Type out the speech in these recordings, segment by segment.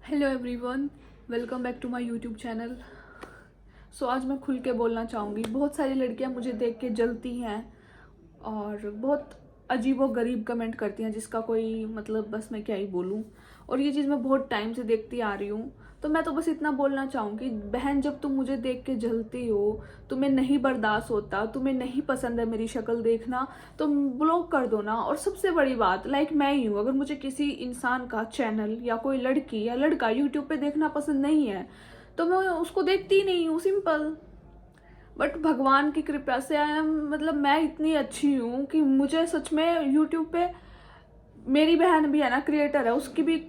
Hello everyone, welcome back to my YouTube channel. So आज मैं खुल के बोलना चाहूँगी। बहुत सारी लड़कियां मुझे देख के जलती हैं और बहुत अजीबो गरीब कमेंट करती हैं जिसका कोई मतलब बस मैं क्या ही बोलूँ। और ये चीज़ मैं बहुत टाइम से देखती आ रही हूँ। तो मैं तो बस इतना बोलना चाहूँगी, बहन जब तुम मुझे देख के जलती हो, तुम्हें नहीं बर्दाश्त होता, तुम्हें नहीं पसंद है मेरी शक्ल देखना, तो ब्लॉक कर दो ना। और सबसे बड़ी बात, लाइक मैं ही हूँ, अगर मुझे किसी इंसान का चैनल या कोई लड़की या लड़का यूट्यूब पे देखना पसंद नहीं है तो मैं उसको देखती ही नहीं हूँ, सिंपल। बट भगवान की कृपा से मतलब मैं इतनी अच्छी हूँ कि मुझे सच में यूट्यूब पे, मेरी बहन भी है ना, क्रिएटर है, उसकी भी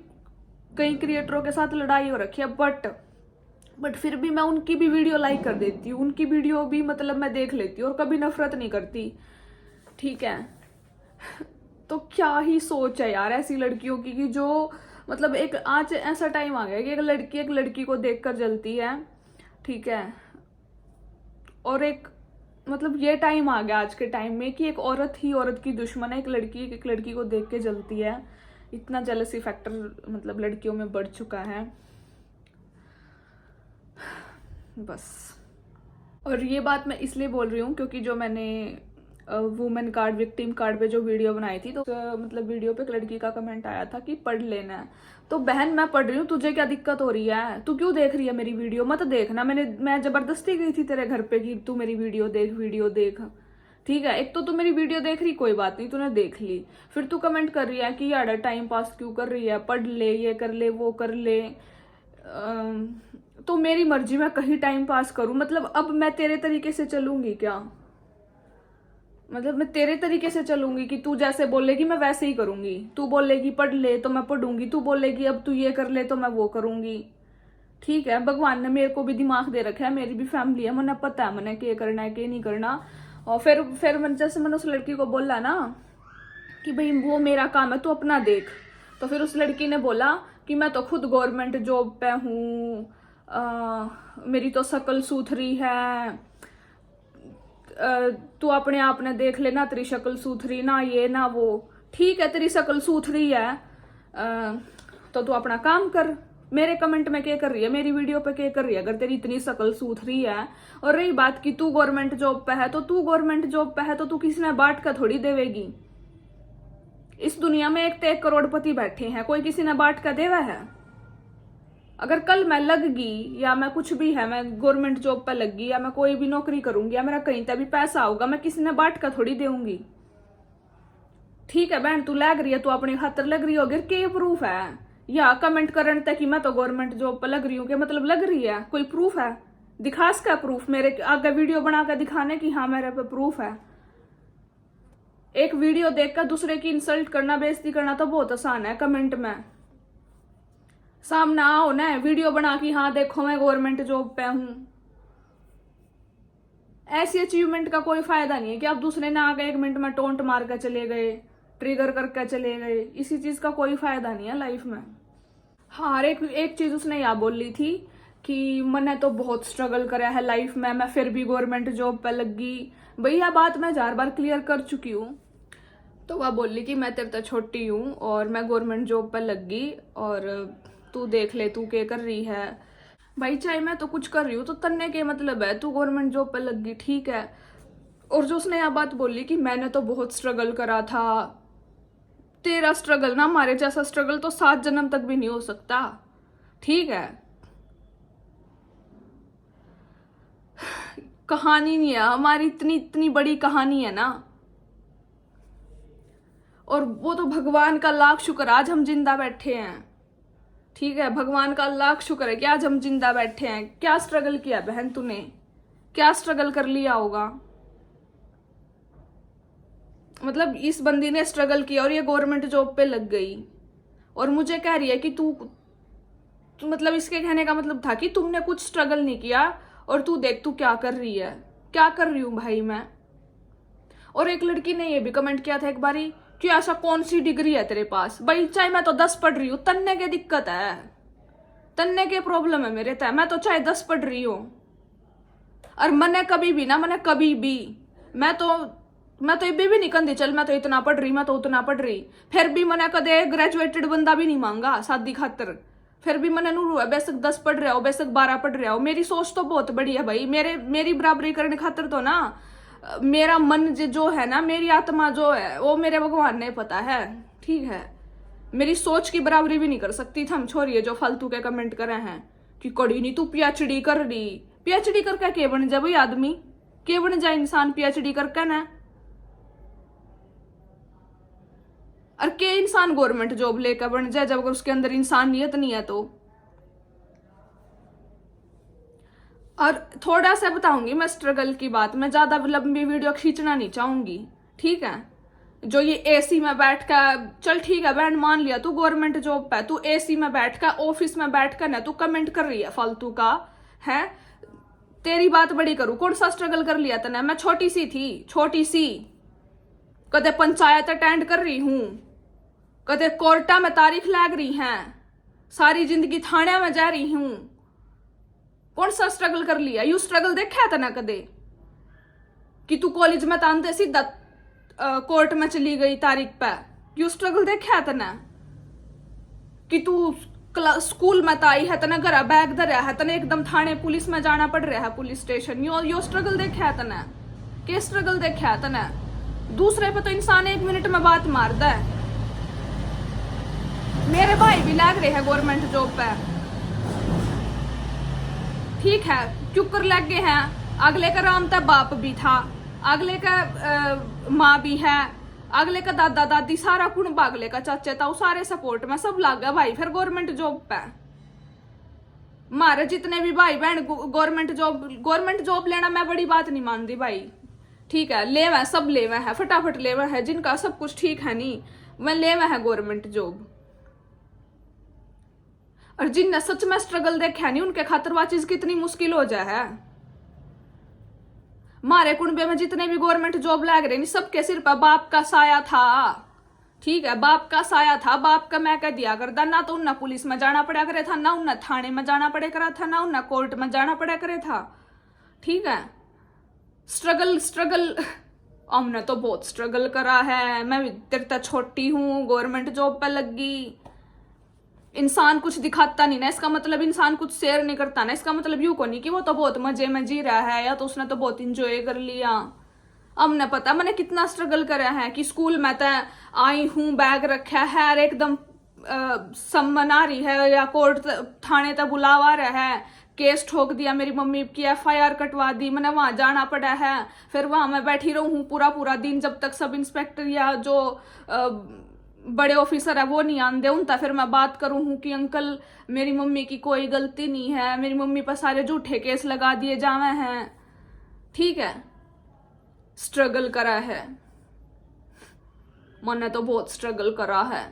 कई क्रिएटरों के साथ लड़ाई हो रखी है, बट फिर भी मैं उनकी भी वीडियो लाइक कर देती हूँ, उनकी वीडियो भी मतलब मैं देख लेती हूँ और कभी नफरत नहीं करती। ठीक है। तो क्या ही सोच है यार ऐसी लड़कियों की कि जो मतलब एक आज ऐसा टाइम आ गया कि एक लड़की को देखकर जलती है। ठीक है। और एक मतलब ये टाइम आ गया आज के टाइम में कि एक औरत ही औरत की दुश्मन है, एक लड़की को देख के जलती है। इतना जेलसी फैक्टर मतलब लड़कियों में बढ़ चुका है बस। और ये बात मैं इसलिए बोल रही हूँ क्योंकि जो मैंने वुमेन कार्ड, विक्टिम कार्ड पे जो वीडियो बनाई थी, तो मतलब वीडियो पे एक लड़की का कमेंट आया था कि पढ़ लेना है। तो बहन मैं पढ़ रही हूँ, तुझे क्या दिक्कत हो रही है? तू क्यों देख रही है मेरी वीडियो? मत देखना। मैं जबरदस्ती गई थी तेरे घर पे कि तू मेरी वीडियो देख, वीडियो देख। ठीक है, एक तो तू मेरी वीडियो देख रही, कोई बात नहीं, तूने देख ली, फिर तू कमेंट कर रही है कि यार टाइम पास क्यों कर रही है, पढ़ ले, ये कर ले, वो कर ले। तो मेरी मर्जी, मैं कहीं टाइम पास करूं? मतलब अब मैं तेरे तरीके से चलूंगी क्या? मतलब मैं तेरे तरीके से चलूंगी कि तू जैसे बोलेगी मैं वैसे ही करूंगी? तू बोलेगी पढ़ ले तो मैं पढ़ूंगी, तू बोलेगी अब तू ये कर ले तो मैं वो करूंगी। ठीक है, भगवान ने मेरे को भी दिमाग दे रखा है, मेरी भी फैमिली है, मैंने पता है मैंने क्या करना है क्या नहीं करना। और फिर जैसे मैंने उस लड़की को बोला ना कि भाई वो मेरा काम है, तू अपना देख। तो फिर उस लड़की ने बोला कि मैं तो खुद गवर्नमेंट जॉब पे हूँ, मेरी तो शक्ल सूथरी है, तू अपने आप ने देख लेना, तेरी शक्ल सूथरी ना, ये ना वो। ठीक है, तेरी शक्ल सूथरी है, तो तू अपना काम कर। मेरे कमेंट में क्या कर रही है, मेरी वीडियो पे क्या कर रही है? अगर तेरी इतनी शक्ल सूथरी है, और रही बात कि तू गवर्नमेंट जॉब पे है, तो तू गवर्नमेंट जॉब पे है तो तू किसी ने बांट कर थोड़ी देवेगी। इस दुनिया में एक तो एक करोड़पति बैठे हैं, कोई किसी ने बांट कर देवा है? अगर कल मैं लग गई या मैं कुछ भी है, मैं गवर्नमेंट जॉब पे लग गई या मैं कोई भी नौकरी करूंगी या मेरा कहीं तक भी पैसा होगा, मैं किसी ने बांट कर थोड़ी देऊंगी। ठीक है बहन, तू लग रही है, तू अपनी खातर लग रही होगी, के प्रूफ है? या कमेंट करने तक कि मैं तो गवर्नमेंट जॉब पे लग रही हूँ, कि मतलब लग रही है? कोई प्रूफ है? दिखा इसका प्रूफ, मेरे आगे वीडियो बना कर दिखाने की हाँ मेरे पे प्रूफ है। एक वीडियो देखकर दूसरे की इंसल्ट करना, बेइज्जती करना तो बहुत आसान है कमेंट में। सामने आओ ना, वीडियो बना के हाँ देखो मैं गवर्नमेंट जॉब पे हूं। ऐसी अचीवमेंट का कोई फायदा नहीं है कि आप दूसरे ने आगे 1 मिनट में टोंट मार कर चले गए, ट्रिगर करके चले गए। इसी चीज का कोई फायदा नहीं है लाइफ में। हाँ, और एक चीज उसने यहाँ बोल ली थी कि मैंने तो बहुत स्ट्रगल करा है लाइफ में, मैं फिर भी गवर्नमेंट जॉब पे लग गई। भैया बात मैं 4 बार क्लियर कर चुकी हूँ। तो वह बोली कि मैं तेरे तो छोटी हूँ और मैं गवर्नमेंट जॉब पर लग गई, और तू देख ले तू क्या कर रही है। भाई चाहे मैं तो कुछ कर रही हूँ तो तन्ने के मतलब है, तू गवर्नमेंट जॉब पर लग गई, ठीक है। और जो उसने यह बात बोली कि मैंने तो बहुत स्ट्रगल करा था, तेरा स्ट्रगल ना, हमारे जैसा स्ट्रगल तो 7 जन्म तक भी नहीं हो सकता। ठीक है, कहानी नहीं है हमारी, इतनी इतनी बड़ी कहानी है ना। और वो तो भगवान का लाख शुक्र आज हम जिंदा बैठे हैं। ठीक है, भगवान का लाख शुक्र है कि आज हम जिंदा बैठे हैं। क्या स्ट्रगल किया बहन तूने? क्या स्ट्रगल कर लिया होगा? मतलब इस बंदी ने स्ट्रगल किया और ये गवर्नमेंट जॉब पे लग गई, और मुझे कह रही है कि तू मतलब इसके कहने का मतलब था कि तुमने कुछ स्ट्रगल नहीं किया और तू देख तू क्या कर रही है। क्या कर रही हूं भाई मैं? और एक लड़की ने ये भी कमेंट किया था एक बारी कि ऐसा कौन सी डिग्री है तेरे पास? भाई चाहे मैं तो 10 पढ़ रही हूँ, तन्ने के दिक्कत है, तन्ने के प्रॉब्लम है मेरे तय, मैं तो चाहे 10 पढ़ रही हूँ। और मैंने कभी भी ना, मैंने कभी भी, मैं तो ये भी नहीं कहती चल मैं तो इतना पढ़ रही, मैं तो उतना पढ़ रही, फिर भी मैंने कदे ग्रेजुएटेड बंदा भी नहीं मांगा शादी खातर। फिर भी मन नूर हुआ बेशक 10 पढ़ रहा हो, बेशक 12 पढ़ रहा हो, मेरी सोच तो बहुत बड़ी है भाई। मेरी बराबरी करने खातिर तो ना मेरा मन जो है ना, मेरी आत्मा जो है, वो मेरे भगवान ने पता है, ठीक है। मेरी सोच की बराबरी भी नहीं कर सकती थम छोड़िए जो फालतू के कमेंट करे हैं कि कड़ी नहीं तू पीएचडी कर रही। पीएचडी करके के बन जाए भाई आदमी, के बन जाए इंसान पीएचडी करके ना। और के इंसान गवर्नमेंट जॉब लेकर बन जाए जब अगर उसके अंदर इंसानियत नहीं है तो। और थोड़ा सा बताऊंगी मैं स्ट्रगल की बात, मैं ज्यादा लंबी वीडियो खींचना नहीं चाहूंगी, ठीक है। जो ये एसी में बैठ कर, चल ठीक है बहन मान लिया तू गवर्नमेंट जॉब पे, तू एसी में बैठ कर, ऑफिस में बैठ कर ना तू कमेंट कर रही है फालतू का, है तेरी बात बड़ी करूं। कौन सा स्ट्रगल कर लिया तने? मैं छोटी सी थी, छोटी सी, कदे पंचायत अटेंड कर रही हूं, कदे कोर्टा में तारीख लाग रही हैं, सारी जिंदगी थाने में जा रही हूं। कौन सा स्ट्रगल कर लिया? यू स्ट्रगल देखा था ना कदे कि तू कॉलेज में तानते सीधा कोर्ट में चली गई तारीख पे? यू स्ट्रगल देखा था ना कि तू स्कूल में ताई है तना घर बैग धरा है तना एकदम थाने पुलिस में जाना पड़ रहा है, पुलिस स्टेशन। यो स्ट्रगल देखा था ना? के स्ट्रगल देखा था ना? दूसरे पे तो इंसान 1 मिनट में बात मारता है। मेरे भाई भी लग रहे हैं गवर्नमेंट जॉब पे, ठीक है, क्यों कर लग गए हैं। अगले का राम था बाप भी था, अगले का माँ भी है, अगले का दादा दादी सारा कुण अगले का चाचा था, सारे सपोर्ट में सब लग गया भाई फिर गवर्नमेंट जॉब पे। मारे जितने भी भाई बहन गवर्नमेंट जॉब लेना मैं बड़ी बात नहीं मानती भाई, ठीक है। लेवा सब लेवा है, फटाफट लेवा है, जिनका सब कुछ ठीक है नहीं मैं लेवा है गवर्नमेंट जॉब। और जिनने सच में स्ट्रगल देखा नहीं उनके खातिर वह चीज कितनी मुश्किल हो जाए है। मारे कुंबे में जितने भी गवर्नमेंट जॉब लग रहे नहीं सबके सिर पर बाप का साया था, ठीक है, बाप का साया था। बाप का मैं कह दिया करता ना तो उन्हें पुलिस में जाना पड़ा करे था, ना उन्हें थाने में जाना पड़े करा था, ना उन्हें कोर्ट में जाना पड़ा करे था, ठीक है। स्ट्रगल हमने तो बहुत स्ट्रगल करा है। मैं तेरे छोटी हूं, गवर्नमेंट जॉब पे लगी। इंसान कुछ दिखाता नहीं ना इसका मतलब इंसान कुछ शेयर नहीं करता ना, इसका मतलब यूं को नहीं कि वो तो बहुत मजे में जी रहा है या तो उसने तो बहुत इंजॉय कर लिया। हमने पता मैंने कितना स्ट्रगल करा है कि स्कूल में तो आई हूं, बैग रखा है और एकदम सम्मन आ रही है या कोर्ट थाने तक बुलावा रहा है, केस ठोक दिया, मेरी मम्मी की FIR कटवा दी, मैंने वहां जाना पड़ा है। फिर वहां मैं बैठी रहूं पूरा दिन जब तक सब इंस्पेक्टर या जो बड़े ऑफिसर है वो नहीं आंदे उन तक फिर मैं बात करूं हूं कि अंकल मेरी मम्मी की कोई गलती नहीं है, मेरी मम्मी पर सारे झूठे केस लगा दिए जावे हैं, ठीक है। स्ट्रगल करा है, मैंने तो बहुत स्ट्रगल करा है।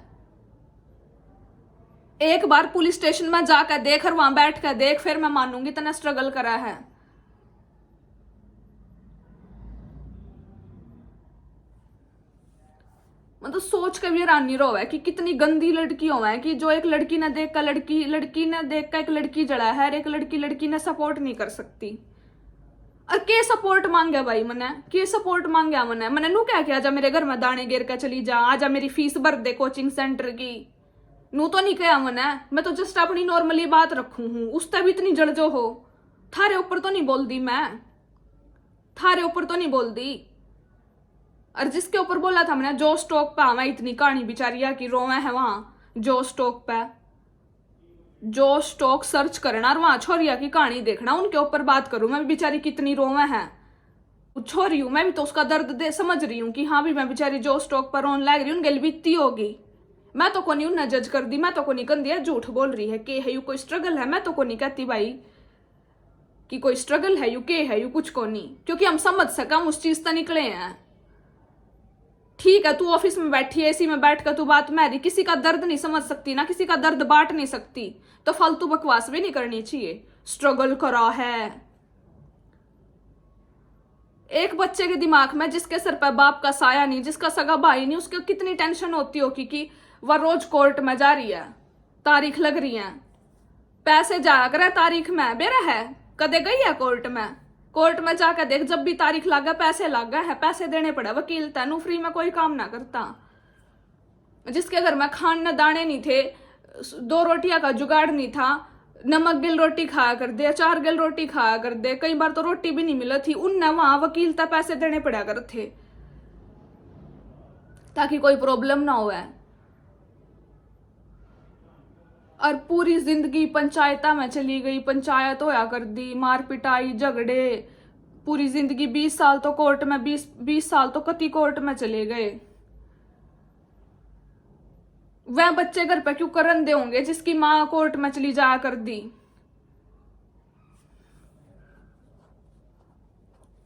एक बार पुलिस स्टेशन में जाकर देख और वहां बैठ कर देख, फिर मैं मानूंगी इतना स्ट्रगल करा है। मतलब सोच के भी हैरानी रो है कि कितनी गंदी लड़की हो है कि जो एक लड़की ने देख कर लड़की ने देख कर एक लड़की जड़ा है और एक लड़की ने सपोर्ट नहीं कर सकती। और के सपोर्ट मांगे भाई मने, के सपोर्ट मांगे मने नू क्या आजा मेरे घर में दाने गिर कर चली जा, आजा मेरी फीस भर दे कोचिंग सेंटर की, नू तो नहीं कहा मने। मैं तो जस्ट अपनी नॉर्मली बात रखू हूं, उस तब इतनी जड़ जो हो। थारे ऊपर तो नहीं बोल दी मैं, थारे ऊपर तो नहीं बोल दी। और जिसके ऊपर बोला था मैंने जो स्टॉक पे हमें इतनी कहानी बिचारिया की रोवे है वहां जो स्टॉक पे, जो स्टॉक सर्च करना और वहां छोरिया की कहानी देखना, उनके ऊपर बात करूं मैं बेचारी कितनी रोवे है। छोरी हूं मैं भी तो उसका दर्द दे समझ रही हूं कि हाँ भी मैं बेचारी जो स्टॉक पर रोन लग रही हूँ उनके बीतती होगी। मैं तो को नहीं उन्हें जज कर दी, मैं तो को नहीं कर दिया झूठ बोल रही है के है यू कोई स्ट्रगल है, मैं तो को नहीं कहती भाई कि कोई स्ट्रगल है यू के है यू कुछ को नहीं, क्योंकि हम समझ सका हम उस चीज तक निकले हैं। ठीक है तू ऑफिस में बैठी है, एसी में बैठ कर तू बात में रही, किसी का दर्द नहीं समझ सकती ना, किसी का दर्द बांट नहीं सकती, तो फालतू बकवास भी नहीं करनी चाहिए। स्ट्रगल करा है एक बच्चे के दिमाग में जिसके सर पर बाप का साया नहीं, जिसका सगा भाई नहीं, उसको कितनी टेंशन होती होगी कि वह रोज कोर्ट में जा रही है, तारीख लग रही है, पैसे जाया करे तारीख में बेरा है, कदे गई है कोर्ट में जाकर देख, जब भी तारीख लागा पैसे लागा है, पैसे देने पड़े, वकील तेनू फ्री में कोई काम ना करता। जिसके घर में खान न दाने नहीं थे, 2 रोटियां का जुगाड़ नहीं था, नमक गिल रोटी खाया कर दे, 4 गिल रोटी खाया कर दे, कई बार तो रोटी भी नहीं मिली थी। उनने वहां वकील तक पैसे देने पड़ा कर थे ताकि कोई प्रॉब्लम ना हो। और पूरी जिंदगी पंचायत में चली गई, पंचायत होया कर दी, मार पिटाई झगड़े, पूरी जिंदगी 20 साल तो कोर्ट में, 20 साल तो कति कोर्ट में चले गए। वह बच्चे घर पे क्यों करन दे होंगे जिसकी माँ कोर्ट में चली जाया कर दी?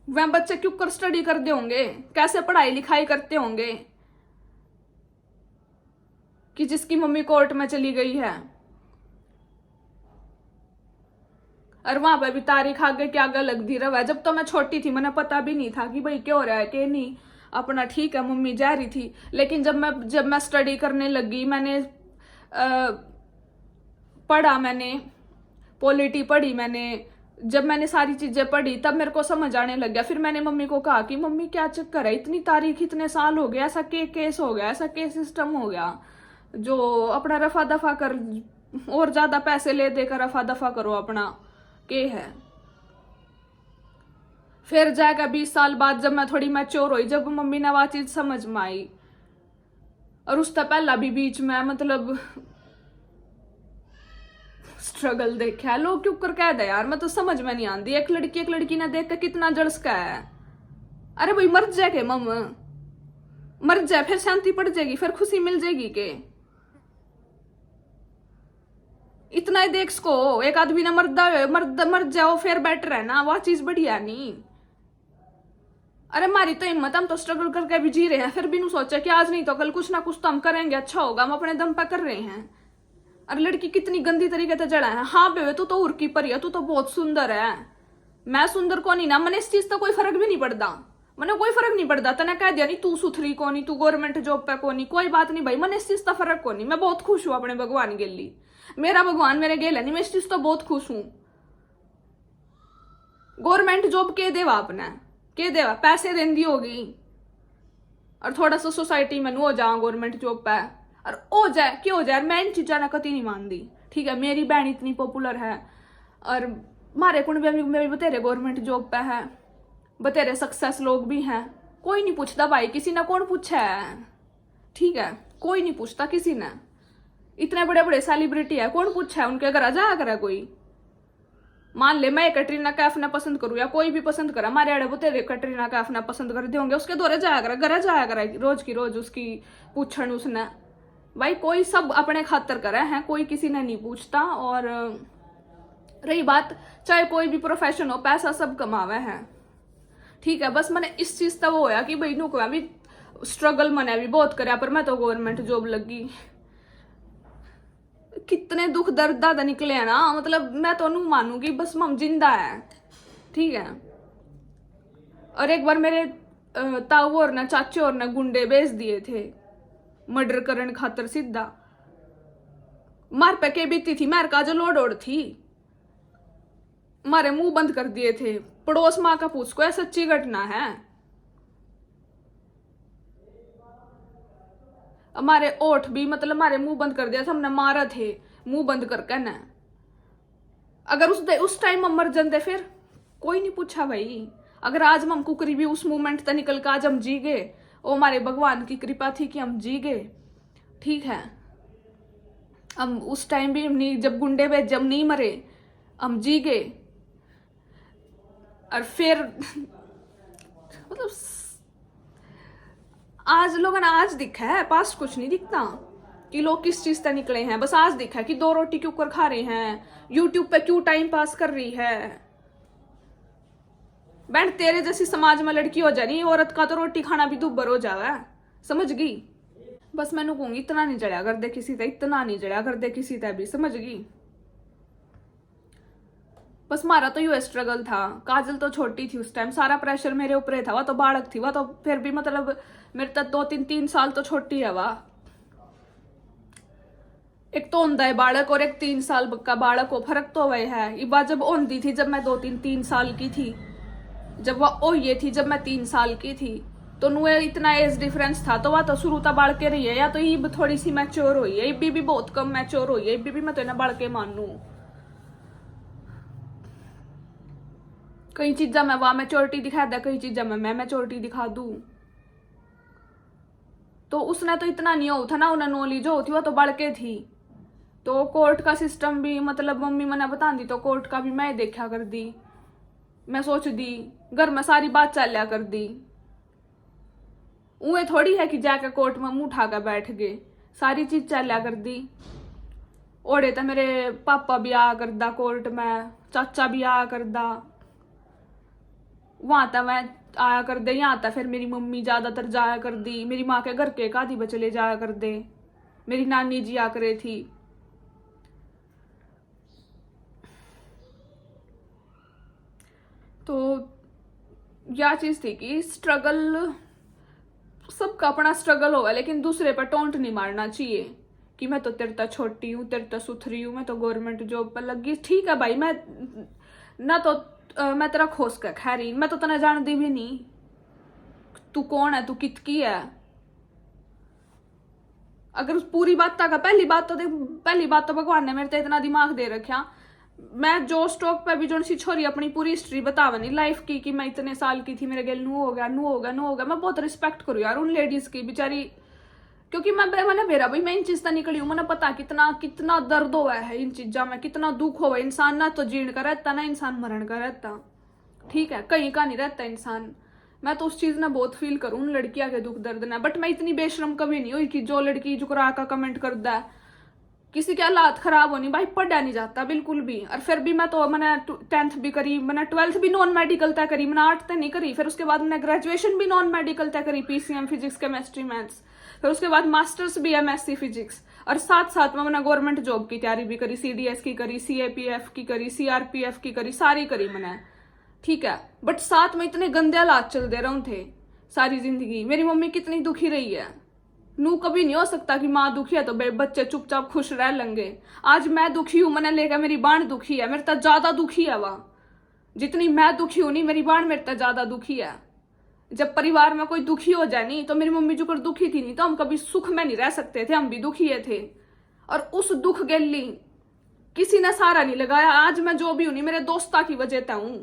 वह बच्चे क्यों कर स्टडी कर दे होंगे, कैसे पढ़ाई लिखाई करते होंगे कि जिसकी मम्मी कोर्ट में चली गई है। और वहां पे भी तारीख आगे क्या आगे लग दी रहा है। जब तो मैं छोटी थी मैंने पता भी नहीं था कि भाई क्या हो रहा है कि नहीं, अपना ठीक है मम्मी जा रही थी। लेकिन जब मैं स्टडी करने लगी, मैंने पढ़ा, मैंने पॉलिटी पढ़ी, जब मैंने सारी चीजें पढ़ी तब मेरे को समझ आने लग गया। फिर मैंने मम्मी को कहा कि मम्मी क्या चक्कर है, इतनी तारीख, इतने साल हो गया, ऐसा केस हो गया, ऐसा केस सिस्टम हो गया जो अपना रफा दफा कर और ज्यादा पैसे ले देकर रफा दफा करो अपना के है। फिर जाएगा 20 साल बाद जब मैं थोड़ी मैच्योर हुई, जब मम्मी ने वह चीज समझ में आई। और उससे पहला भी बीच में मतलब स्ट्रगल देखा है। लोग क्यों कर कह दे यार, मैं तो समझ में नहीं आती। एक लड़की ने देख कर कितना जल्स का है। अरे भाई मर जाए के मम, मर जाए फिर शांति पड़ जाएगी, फिर खुशी मिल जाएगी के? इतना ही देख सको, एक आदमी ने मर जाओ फिर बेटर है ना, वह चीज बढ़िया नहीं। अरे मारी तो हिम्मत, हम तो स्ट्रगल करके भी जी रहे हैं, फिर भी नहीं सोचा कि आज नहीं तो कल कुछ ना कुछ तो हम करेंगे, अच्छा होगा, हम अपने दम पे कर रहे हैं। अरे लड़की कितनी गंदी तरीके से जड़ा है। हाँ बेवे तू तो उर्की परी है, तू तो बहुत सुंदर है। मैं सुंदर को नहीं ना, मैंने इस चीज तो कोई फर्क भी नहीं पड़ता, मैंने कोई फर्क नहीं पड़ता। तने कह दिया नहीं तू सुथरी को नहीं, तू गवर्नमेंट जॉब पे को नहीं, कोई बात नहीं भाई, मैंने इस चीज का फर्क को नहीं। मैं बहुत खुश हूँ अपने भगवान के लिए, मेरा भगवान मेरे गेल है नहीं, मैं इस चीज तो बहुत खुश हूं। गवर्नमेंट जॉब के देवा अपने के देवा, पैसे देंदी होगी और थोड़ा सा सोसाइटी में हो जाओ गवर्नमेंट जॉब पे और हो जाए क्यों हो जाए। मैं इन चीजा ने कति नहीं मानती, ठीक है। मेरी बहन इतनी पॉपुलर है और मारे कुंड में भी बतेरे गवर्नमेंट जॉब पे है, बतेरे सक्सेस लोग भी हैं। कोई नहीं पूछता भाई, किसी ने कौन पूछा है, ठीक है, कोई नहीं पूछता किसी ने। इतने बड़े बड़े सेलिब्रिटी है, कौन पूछा है उनके घर जाया करे कोई? मान ले मैं कैटरीना कैफ ने पसंद करूँ या कोई भी पसंद करा, हमारे अड़े तेरे कैटरीना कैफ ने पसंद कर दे होंगे, उसके दौरे जाया करा, घर जाया करा रोज की रोज उसकी पूछन उसने। भाई कोई सब अपने खातर करे हैं, कोई किसी ने नहीं पूछता। और रही बात चाहे कोई भी प्रोफेशन हो, पैसा सब कमावे हैं, ठीक है। बस मैंने इस चीज तब होया कि भाई नुक भी स्ट्रगल मैंने भी बहुत कराया, पर मैं तो गवर्नमेंट जॉब लगी। कितने दुख दर्द दादा निकले हैं ना, मतलब मैं तो नहीं मानूंगी, बस हम जिंदा है, ठीक है। और एक बार मेरे ताऊ और ना चाचे और ना गुंडे भेज दिए थे मर्डर करने खातर सीधा। मार पे के बीती थी, मार का जो लोड ओड थी, मारे मुंह बंद कर दिए थे। पड़ोस माँ का पूछ को, यह सच्ची घटना है। हमारे ओठ भी मतलब हमारे मुंह बंद कर दिया था, हमने मारा थे मुंह बंद करके ना। अगर उस टाइम हम मर जाते फिर कोई नहीं पूछा भाई। अगर आज हम कुकरी भी उस मोमेंट तक निकल कर आज हम जी गए, वो हमारे भगवान की कृपा थी कि हम जी गए, ठीक है। हम उस टाइम भी नहीं, जब गुंडे वे जब नहीं मरे हम जी गए। और फिर मतलब आज लोगों ने आज दिखा है, पास्ट कुछ नहीं दिखता कि लोग किस चीज से निकले हैं। बस आज दिखा है कि 2 रोटी क्यों कर खा रहे हैं, यूट्यूब पे क्यों टाइम पास कर रही है। बहन तेरे जैसी समाज में लड़की हो जानी, औरत का तो रोटी खाना भी दुब्बर हो जावे, समझ गई। बस मैंने कहूंगी इतना नहीं जड़ा कर दे किसी से, इतना नहीं जड़ा कर दे किसी से भी, समझ गई। बस मारा तो यू स्ट्रगल था। काजल तो छोटी थी उस टाइम, सारा प्रेशर मेरे ऊपर था। वह तो बालक थी, वह तो फिर भी मतलब मेरे तक 2-3 साल तो छोटी है वह। एक तो औंधा है बालक और एक 3 साल का बालक हो, फर्क तो वही है। ये बात जब औंधी थी जब मैं 2-3 साल की थी, जब वह ओ ये थी जब मैं 3 साल की थी, तो नुए इतना एज डिफरेंस था तो वह तो शुरू तक बढ़ के रही है, या तो ईब थोड़ी सी मैच्योर हुई है, इब्बी भी बहुत कम मैच्योर हुई है, इब्बी भी मैं तो इन्हें बढ़ के मानू। कई चीजा मैं वह मैच्योरिटी दिखा दे, कई चीजा मैं मैच्योरिटी दिखा दू। तो उसने तो इतना नहीं हो था ना, उन्हें नॉलेज हो थी, वो तो बढ़ के थी। तो कोर्ट का सिस्टम भी मतलब मम्मी मैंने बता दी तो कोर्ट का भी मैं देखा कर दी, मैं सोच दी घर में सारी बात चलिया कर दी। उहे थोड़ी है कि जाकर कोर्ट में मुंह उठा कर बैठ गए, सारी चीज चलिया कर दी। ओड़े तो मेरे पापा भी आया करदा कोर्ट में, चाचा भी आया करदा, वहां तक मैं आया कर दे, यहाँ तक फिर मेरी मम्मी ज्यादातर जाया कर दी, मेरी माँ के घर के आधी बचले जाया कर दे, मेरी नानी जी आ करे थी। तो यह चीज थी कि स्ट्रगल, सबका अपना स्ट्रगल होगा, लेकिन दूसरे पर टोंट नहीं मारना चाहिए कि मैं तो तेरे तक छोटी हूँ, तेरे तक सुथरी हूँ, मैं तो गवर्नमेंट जॉब पर लगी। ठीक है भाई, मैं ना तो मैं तेरा खोस का खैरी, मैं तो तना जानती भी नहीं तू कौन है, तू कितकी है। अगर पूरी बात का पहली बात तो भगवान ने मेरे ते इतना दिमाग दे रखा, मैं जो स्टॉक पे भी जो सी छोरी अपनी पूरी हिस्ट्री बतावा नहीं लाइफ की कि मैं इतने साल की थी, मेरे गेल नू हो गया, नू हो गया, नू हो गया। मैं बहुत रिस्पेक्ट करूँ यार उन लेडीज की बेचारी, क्योंकि मैंने मेरा भाई मैं इन चीज तक निकली हूँ, मैंने पता कितना कितना दर्द हुआ है इन चीजा में, कितना दुख हुआ। इंसान ना तो जीण का रहता ना इंसान मरण का रहता, ठीक है, कहीं का नहीं रहता इंसान। मैं तो उस चीज ने बहुत फील करूँ उन लड़कियां के दुख दर्द ने, बट मैं इतनी बेशरम कभी नहीं हुई कि जो लड़की जुकरा का कमेंट कर दा है किसी के हालात खराब होनी। भाई पढ़ा नहीं जाता बिल्कुल भी, और फिर भी मैंने 10th भी करी, मैंने 12th भी नॉन मेडिकल तय करी, मैंने 8th तय नहीं करी, फिर उसके बाद मैंने ग्रेजुएशन भी नॉन मेडिकल तय करी, PCM फिजिक्स केमिस्ट्री मैथ्स, फिर उसके बाद मास्टर्स भी MSc फिजिक्स, और साथ साथ में मैंने गवर्नमेंट जॉब की तैयारी भी करी, CDS की करी, CAPF की करी, CRPF की करी, सारी करी मैंने, ठीक है। बट साथ में इतने गंदे हालात चल दे रहे थे सारी जिंदगी। मेरी मम्मी कितनी दुखी रही है, नू कभी नहीं हो सकता कि माँ दुखी है तो बच्चे चुपचाप खुश रह लेंगे। आज मैं दुखी हूं, मैंने लेकर मेरी बाण दुखी है, मेरे तक ज्यादा दुखी है वह, जितनी मैं दुखी हूं नहीं मेरी बाण मेरे तक ज्यादा दुखी है। जब परिवार में कोई दुखी हो जाए नहीं तो मेरी मम्मी जो कर दुखी थी नहीं तो हम कभी सुख में नहीं रह सकते थे, हम भी दुखी थे। और उस दुख गेली किसी ने सहारा नहीं लगाया। आज मैं जो भी हूं नहीं मेरे दोस्ता की वजह से हूं,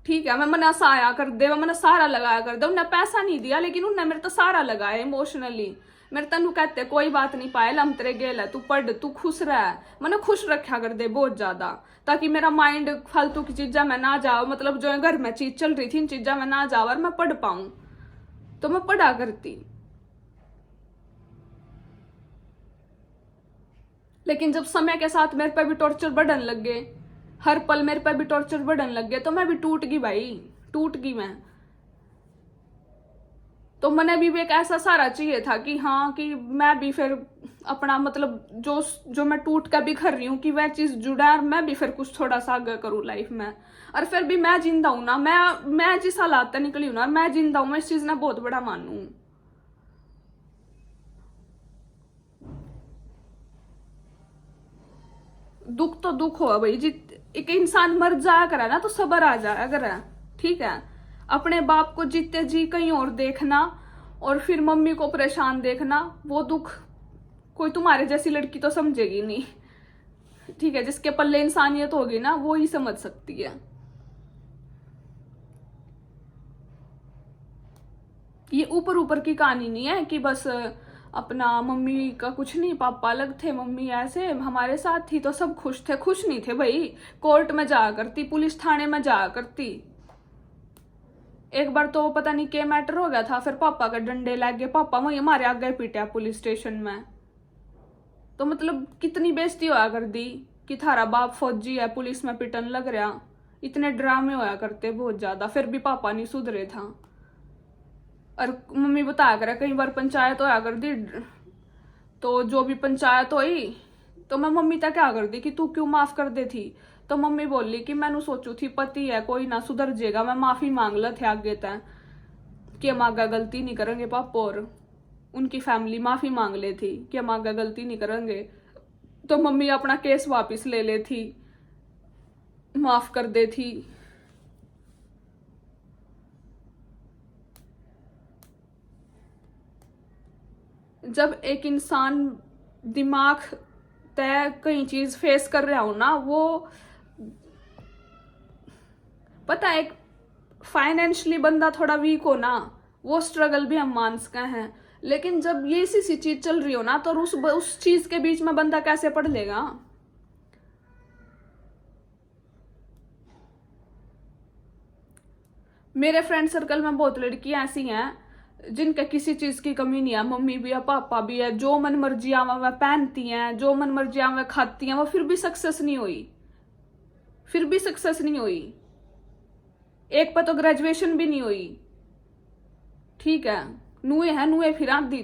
ठीक है। मैं मना सहाया कर दे, मैंने सहारा लगाया कर दे, उन्हें पैसा नहीं दिया लेकिन उन्हें मेरे तो सहारा लगाया इमोशनली। मेरे तनु कहते कोई बात नहीं पायल, हम तेरे गेल है, तू पढ़, तू खुश रह, मैंने खुश रखा कर दे बहुत ज्यादा, ताकि मेरा माइंड फालतू की चीजा में ना जाओ, मतलब जो घर में चीज चल रही थी इन चीजा में ना जाओ और मैं पढ़ पाऊं, तो मैं पढ़ा करती। लेकिन जब समय के साथ मेरे पे भी टॉर्चर बढ़ने लग गए, हर पल मेरे पे भी टॉर्चर बढ़ने लग गए, तो मैं भी टूट गई भाई, टूट गई मैं। तो मैंने भी एक ऐसा सहारा चाहिए था कि हाँ कि मैं भी फिर अपना मतलब जो मैं टूट कर भी कर रही हूँ कि वह चीज जुड़ा और मैं भी फिर कुछ थोड़ा सा आगे करूँ लाइफ में। और फिर भी मैं जिंदा हूं ना, मैं जिस हालात से निकली हूं ना, मैं जिंदा हूं, मैं इस चीज ने बहुत बड़ा मानू। दुख तो दुख हो भाई, एक इंसान मर जाया करा ना तो सबर आ जाया करा, ठीक है। अपने बाप को जीते जी कहीं और देखना और फिर मम्मी को परेशान देखना, वो दुख कोई तुम्हारे जैसी लड़की तो समझेगी नहीं, ठीक है। जिसके पल्ले इंसानियत होगी ना वो ही समझ सकती है। ये ऊपर ऊपर की कहानी नहीं है कि बस अपना मम्मी का कुछ नहीं, पापा अलग थे, मम्मी ऐसे हमारे साथ थी तो सब खुश थे। खुश नहीं थे भाई, कोर्ट में जाया करती, पुलिस थाने में जाया करती। एक बार तो पता नहीं क्या मैटर हो गया था, फिर पापा के डंडे लग गए, पापा वही हमारे आगे पीटा पुलिस स्टेशन में। तो मतलब कितनी बेइज्जती होया कर दी कि थारा बाप फौजी है पुलिस में पिटन लग रहा, इतने ड्रामे होया करते बहुत ज्यादा। फिर भी पापा नहीं सुधरे था। और मम्मी बताया करे कई बार पंचायत होया कर दी, तो जो भी पंचायत हुई तो मैं मम्मी तक क्या कर दी कि तू क्यों माफ कर दे थी। तो मम्मी बोली कि मैंने सोचू थी पति है कोई ना सुधर जाएगा, मैं माफी मांग ल थे आगे तय कि हम आगे गलती नहीं करेंगे। पापा और उनकी फैमिली माफी मांग ले थी कि हम आगे गलती नहीं करेंगे। तो मम्मी अपना केस वापस ले ले थी, माफ कर दे थी। जब एक इंसान दिमाग तय कई चीज फेस कर रहा हो ना, वो पता है, एक फाइनेंशियली बंदा थोड़ा वीक हो ना, वो स्ट्रगल भी हम मान सकते हैं। लेकिन जब ये सी चीज चल रही हो ना, तो उस चीज के बीच में बंदा कैसे पढ़ लेगा। मेरे फ्रेंड सर्कल में बहुत लड़कियां ऐसी हैं जिनके किसी चीज की कमी नहीं है, मम्मी भी है, पापा भी है, जो मन मर्जी आवा वह पहनती हैं, जो मन मर्जी आवा खाती हैं, वो फिर भी सक्सेस नहीं हुई, फिर भी सक्सेस नहीं हुई। एक पर तो ग्रेजुएशन भी नहीं हुई, ठीक है, नुए है नुए फिर आग दी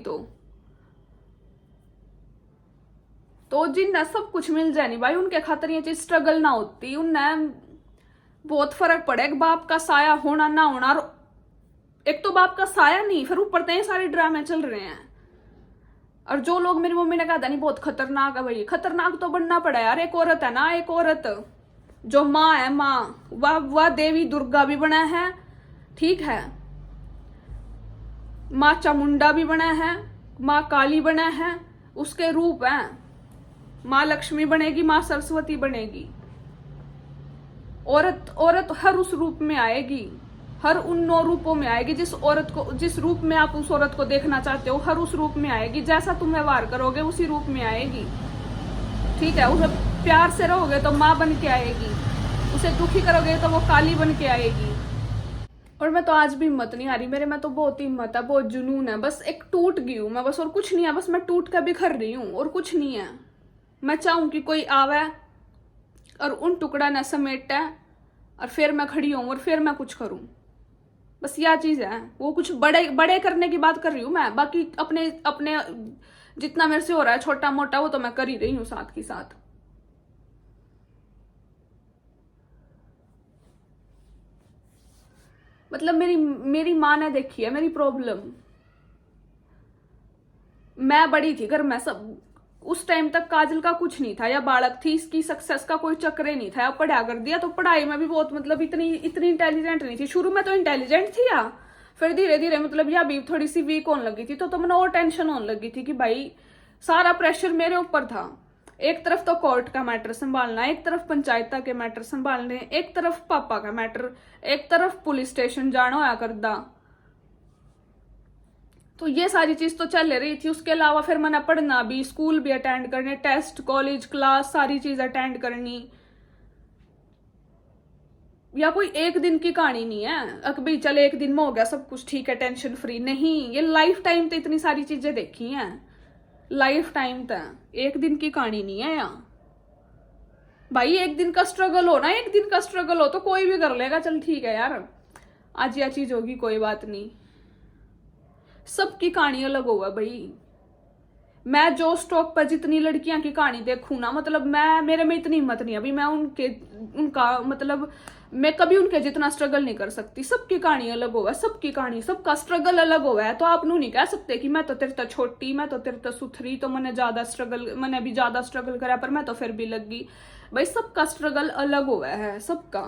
तो जिन्हें सब कुछ मिल जाए नहीं भाई, उनके खातर ये चीज स्ट्रगल ना होती। उन्हें बहुत फर्क पड़ेगा बाप का साया होना ना होना। और एक तो बाप का साया नहीं, फिर ऊपर से सारे ड्रामे चल रहे हैं। और जो लोग, मेरी मम्मी ने कहा था नहीं बहुत खतरनाक है भाई, खतरनाक तो बनना पड़ा यार। एक औरत है ना, एक औरत जो माँ है, माँ वह देवी दुर्गा भी बना है, ठीक है, माँ चामुंडा भी बना है, माँ काली बना है, उसके रूप है, माँ लक्ष्मी बनेगी, माँ सरस्वती बनेगी। औरत औरत हर उस रूप में आएगी, हर उन 9 रूपों में आएगी। जिस रूप में आप उस औरत को देखना चाहते हो, हर उस रूप में आएगी। जैसा तुम व्यवहार करोगे उसी रूप में आएगी, ठीक है। उसे प्यार से रहोगे तो माँ बन के आएगी, उसे दुखी करोगे तो वो काली बन के आएगी। और मैं तो आज भी हिम्मत नहीं आ रही, मेरे में तो बहुत हिम्मत है, बहुत जुनून है, बस एक टूट गई हूं मैं, बस, और कुछ नहीं है, बस मैं टूट कर बिखर रही हूँ और कुछ नहीं है। मैं चाहूं कि कोई आवे और उन टुकड़ा न समेटे और फिर मैं खड़ी हूं और फिर मैं कुछ करूं, बस यह चीज है। वो कुछ बड़े बड़े करने की बात कर रही हूं मैं, बाकी अपने अपने जितना मेरे से हो रहा है छोटा मोटा वो तो मैं कर ही रही हूं साथ के साथ। मतलब मेरी माँ ने देखी है मेरी प्रॉब्लम। मैं बड़ी थी घर में, सब उस टाइम तक काजल का कुछ नहीं था, या बालक थी, इसकी सक्सेस का कोई चक्कर ही नहीं था, या पढ़ा कर दिया। तो पढ़ाई में भी बहुत, मतलब इतनी इंटेलिजेंट नहीं थी। शुरू में तो इंटेलिजेंट थी या फिर धीरे धीरे मतलब या भी थोड़ी सी वीक होने लगी थी। तो मैंने और टेंशन होने लगी थी कि भाई सारा प्रेशर मेरे ऊपर था। एक तरफ तो कोर्ट का मैटर संभालना, एक तरफ पंचायत के मैटर संभालने, एक तरफ पापा का मैटर, एक तरफ पुलिस स्टेशन जाना होया करदा। तो ये सारी चीज तो चल रही थी। उसके अलावा फिर मैंने पढ़ना भी, स्कूल भी अटेंड करने, टेस्ट, कॉलेज, क्लास, सारी चीज अटेंड करनी। या कोई एक दिन की कहानी नहीं है अकबी चल एक दिन में हो गया सब कुछ ठीक है, टेंशन फ्री नहीं। ये लाइफ टाइम तो इतनी सारी चीजें देखी हैं, लाइफ टाइम तक, एक दिन की कहानी नहीं है यहाँ भाई। एक दिन का स्ट्रगल हो ना, एक दिन का स्ट्रगल हो तो कोई भी कर लेगा, चल ठीक है यार आज यह चीज होगी कोई बात नहीं। सबकी कहानी अलग होगा भाई। मैं जो स्टॉक पर जितनी लड़कियां की कहानी देखूं ना, मतलब मेरे में इतनी हिम्मत नहीं, अभी मैं उनका मतलब मैं कभी उनके जितना स्ट्रगल नहीं कर सकती। सबकी कहानी अलग होगा, सबकी कहानी, सबका स्ट्रगल अलग होगा है। तो आप नहीं कह सकते कि मैं तो तेरे तो छोटी, मैं तो तेरे तो सुथरी, तो मैंने भी ज्यादा स्ट्रगल करा पर मैं तो फिर भी लग गई। भाई सबका स्ट्रगल अलग हुआ है, सबका।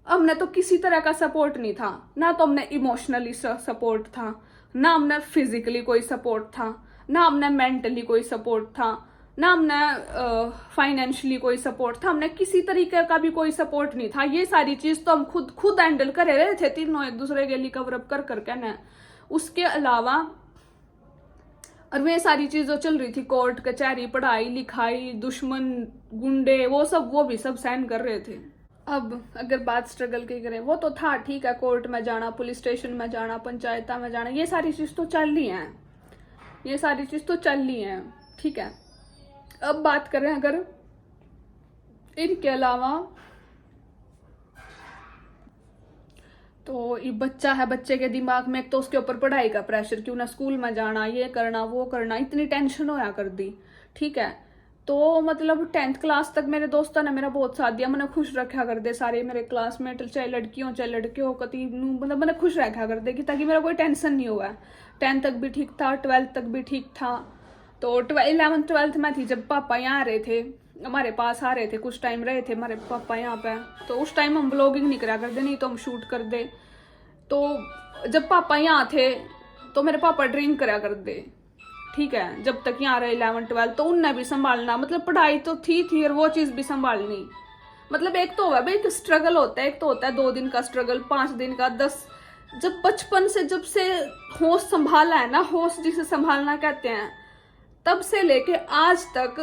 हमने तो किसी तरह का सपोर्ट नहीं था ना, तो हमने इमोशनली सपोर्ट था ना, हमने फिजिकली कोई सपोर्ट था ना, हमने मेंटली कोई सपोर्ट था ना, हमने फाइनेंशियली कोई सपोर्ट था। हमने किसी तरीके का भी कोई सपोर्ट नहीं था। ये सारी चीज तो हम खुद हैंडल कर रहे थे तीनों, एक दूसरे के लिए कवर अप कर करके ना। उसके अलावा और वे सारी चीज जो चल रही थी, कोर्ट कचहरी, पढ़ाई लिखाई, दुश्मन, गुंडे, वो भी सब सहन कर रहे थे। अब अगर बात स्ट्रगल की करें, वो तो था ठीक है, कोर्ट में जाना, पुलिस स्टेशन में जाना, पंचायत में जाना, ये सारी चीज तो चल रही है, ये सारी चीज तो चल रही है, ठीक है। अब बात करें अगर इनके अलावा, तो ये बच्चा है, बच्चे के दिमाग में एक तो उसके ऊपर पढ़ाई का प्रेशर, क्यों ना स्कूल में जाना, ये करना वो करना, इतनी टेंशन होया कर दी, ठीक है। तो मतलब 10th क्लास तक मेरे दोस्तों ने मेरा बहुत साथ दिया, मैंने खुश रखा कर दे सारे मेरे क्लासमेट, चाहे लड़की हो चाहे लड़के हो, कति मतलब मैंने खुश रखा कर दे कि ताकि मेरा कोई टेंशन नहीं हुआ। 10th तक भी ठीक था, 12th तक भी ठीक था। तो 11th 12th में थी जब पापा यहाँ आ रहे थे, हमारे पास आ रहे थे, कुछ टाइम रहे थे हमारे पापा यहाँ पे। तो उस टाइम हम ब्लॉगिंग नहीं करा करते, नहीं तो हम शूट कर दे। तो जब पापा यहाँ थे तो मेरे पापा ड्रिंक करा कर दे, ठीक है, जब तक यहाँ रहे 11-12, तो उनने भी संभालना, मतलब पढ़ाई तो थी और वो चीज़ भी संभालनी। मतलब एक तो होगा भाई, एक स्ट्रगल होता है, एक तो होता है 2 दिन का स्ट्रगल, 5 दिन का, 10। जब बचपन से जब से होश संभाला है ना, होश जिसे संभालना कहते हैं, तब से लेके आज तक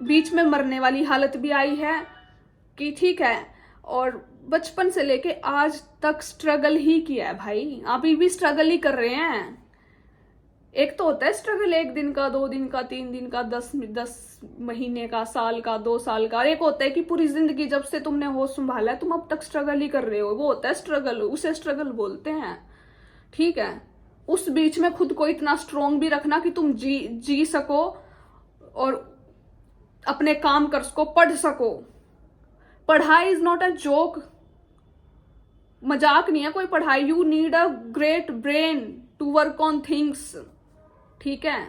बीच में मरने वाली हालत भी आई है कि ठीक है, और बचपन से लेके आज तक स्ट्रगल ही किया है भाई, अभी भी स्ट्रगल ही कर रहे हैं। एक तो होता है स्ट्रगल 1 दिन का, 2 दिन का, 3 दिन का, 10 महीने का, साल का, 2 साल का। एक होता है कि पूरी जिंदगी जब से तुमने होश संभाला है तुम अब तक स्ट्रगल ही कर रहे हो, वो होता है स्ट्रगल, उसे स्ट्रगल बोलते हैं, ठीक है। उस बीच में खुद को इतना स्ट्रोंग भी रखना कि तुम जी सको और अपने काम कर सको, पढ़ सको। पढ़ाई इज नॉट अ जोक, मजाक नहीं है कोई पढ़ाई। You need a great brain to work on things, ठीक है,